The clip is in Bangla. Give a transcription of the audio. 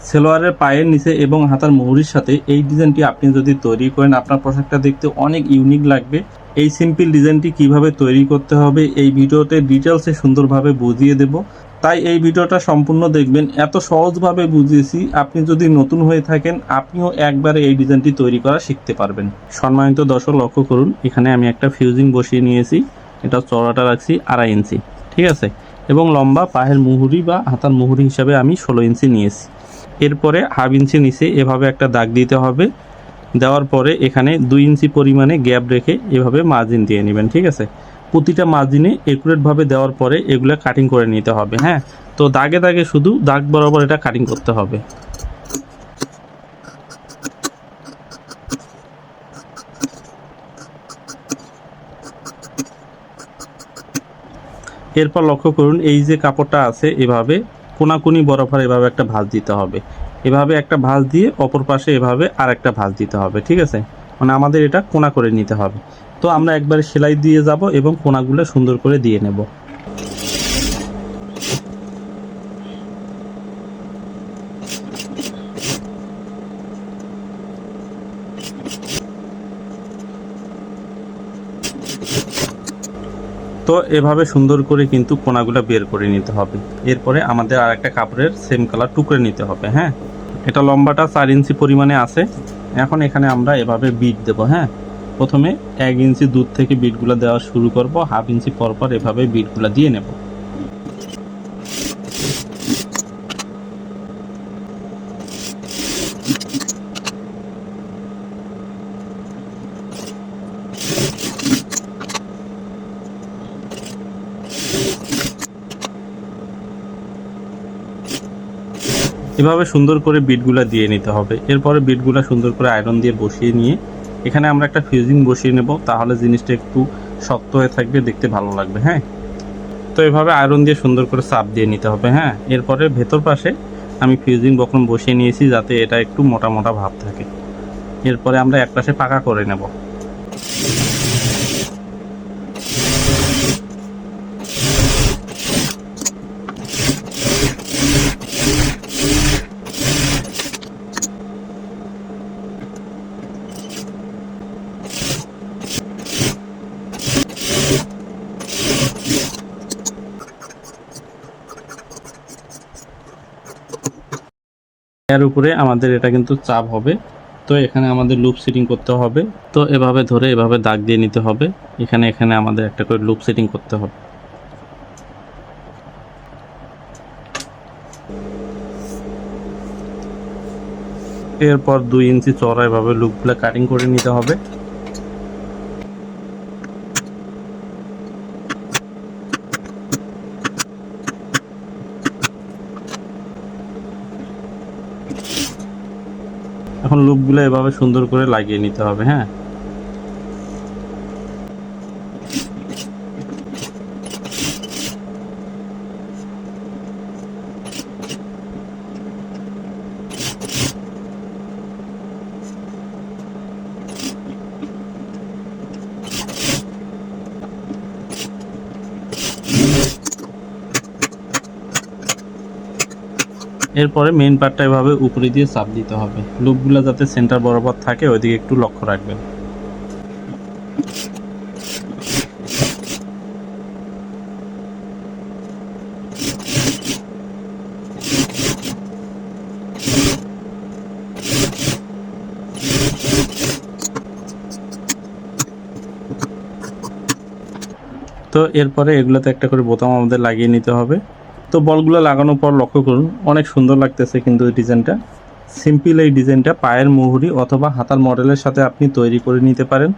সেলোয়ারের পায়ের নিচে এবং হাতার মুহুরির সাথে এই ডিজাইনটি আপনি যদি তৈরি করেন আপনার পোশাকটা দেখতে অনেক ইউনিক লাগবে। এই সিম্পল ডিজাইনটি কিভাবে তৈরি করতে হবে এই ভিডিওতে ডিটেলসে সুন্দরভাবে বুঝিয়ে দেব, তাই এই ভিডিওটা সম্পূর্ণ দেখবেন। এত সহজভাবে বুঝিয়েছি, আপনি যদি নতুন হয়ে থাকেন আপনিও একবারে এই ডিজাইনটি তৈরি করা শিখতে পারবেন। সম্মানিত দর্শক লক্ষ্য করুন, এখানে আমি একটা ফিউজিং বসিয়ে নিয়েছি। এটা চওড়াটা রাখছি 2.5 ইঞ্চি, ঠিক আছে, এবং লম্বা পায়ের মুহুরি বা হাতার মুহুরি হিসাবে আমি 16 ইঞ্চি নিয়েছি। এরপরে 1/2 ইঞ্চি নিচে এভাবে একটা দাগ দিতে হবে। দেওয়ার পরে এখানে 2 ইঞ্চি পরিমাণে গ্যাপ রেখে এভাবে মার্জিন দিয়ে নেবেন, ঠিক আছে। প্রতিটা মার্জিনে একুরেটভাবে দেওয়ার পরে এগুলো কাটিং করে নিতে হবে। হ্যাঁ, তো দাগে দাগে শুধু দাগ বরাবর এটা কাটিং করতে হবে। এরপর লক্ষ্য করুন, এই যে কাপড়টা আছে এভাবে কোনাকুনি বরাবর এভাবে একটা ভাঁজ দিতে হবে। এভাবে একটা ভাঁজ দিয়ে অপর পাশে এভাবে আর একটা ভাঁজ দিতে হবে, ঠিক আছে। মানে আমাদের এটা কোনা করে নিতে হবে। তো আমরা একবারে সেলাই দিয়ে যাব এবং কোনাগুলো সুন্দর করে দিয়ে নেব। তো এভাবে সুন্দর করে কিন্তু কোনাগুলো বের করে নিতে হবে। এরপরে আমাদের আর একটা কাপড়ের সেম কালার টুকরে নিতে হবে। হ্যাঁ, এটা লম্বাটা 4 ইঞ্চি পরিমাণে আছে। এখন এখানে আমরা এভাবে বিট দেব। হ্যাঁ, প্রথমে 1 ইঞ্চি দূর থেকে বিটগুলো দেওয়া শুরু করব, 1/2 ইঞ্চি পরপর এভাবে বিটগুলো দিয়ে নেব। এভাবে সুন্দর করে বিটগুলো দিয়ে নিতে হবে। এরপরে বিটগুলো সুন্দর করে আয়রন দিয়ে বসিয়ে নিয়ে এখানে আমরা একটা ফিউজিং বসিয়ে নেব, তাহলে জিনিসটা একটু শক্ত হয়ে থাকবে, দেখতে ভালো লাগবে। হ্যাঁ, তো এভাবে আয়রন দিয়ে সুন্দর করে চাপ দিয়ে নিতে হবে। হ্যাঁ, এরপরে ভেতর পাশে আমি ফিউজিং বক্রম বসিয়ে নিয়েছি যাতে এটা একটু মোটা মোটা ভাব থাকে। এরপরে আমরা এক পাশে পাকা করে নেব। এর উপরে আমাদের এটা কিন্তু চাপ হবে। তো এখানে আমাদের লুপ সেটিং করতে হবে। তো এভাবে ধরে এভাবে দাগ দিয়ে নিতে হবে। এখানে এখানে আমাদের একটা করে লুপ সেটিং করতে হবে। এরপর 2 ইঞ্চি চওড়া এভাবে লুপগুলো কাটিং করে নিতে হবে। এখন লুপগুলো এভাবে সুন্দর করে লাগিয়ে নিতে হবে। হ্যাঁ, এরপরে মেইন পার্টটা এভাবে উপরে দিয়ে চাপ দিতে হবে। লুপগুলো যাতে সেন্টার বরাবর থাকে ওইদিকে একটু লক্ষ্য রাখবেন। তো এরপরে এগুলোতে একটা করে বোতাম আমাদের লাগিয়ে নিতে হবে। তো বলগুলো লাগানোর পর লক্ষ্য করুন, অনেক সুন্দর লাগতেছে কিন্তু এই ডিজাইনটা। সিম্পল এই ডিজাইনটা পায়ের মুহুরি অথবা হাতার মডেলের সাথে আপনি তৈরি করে নিতে পারেন।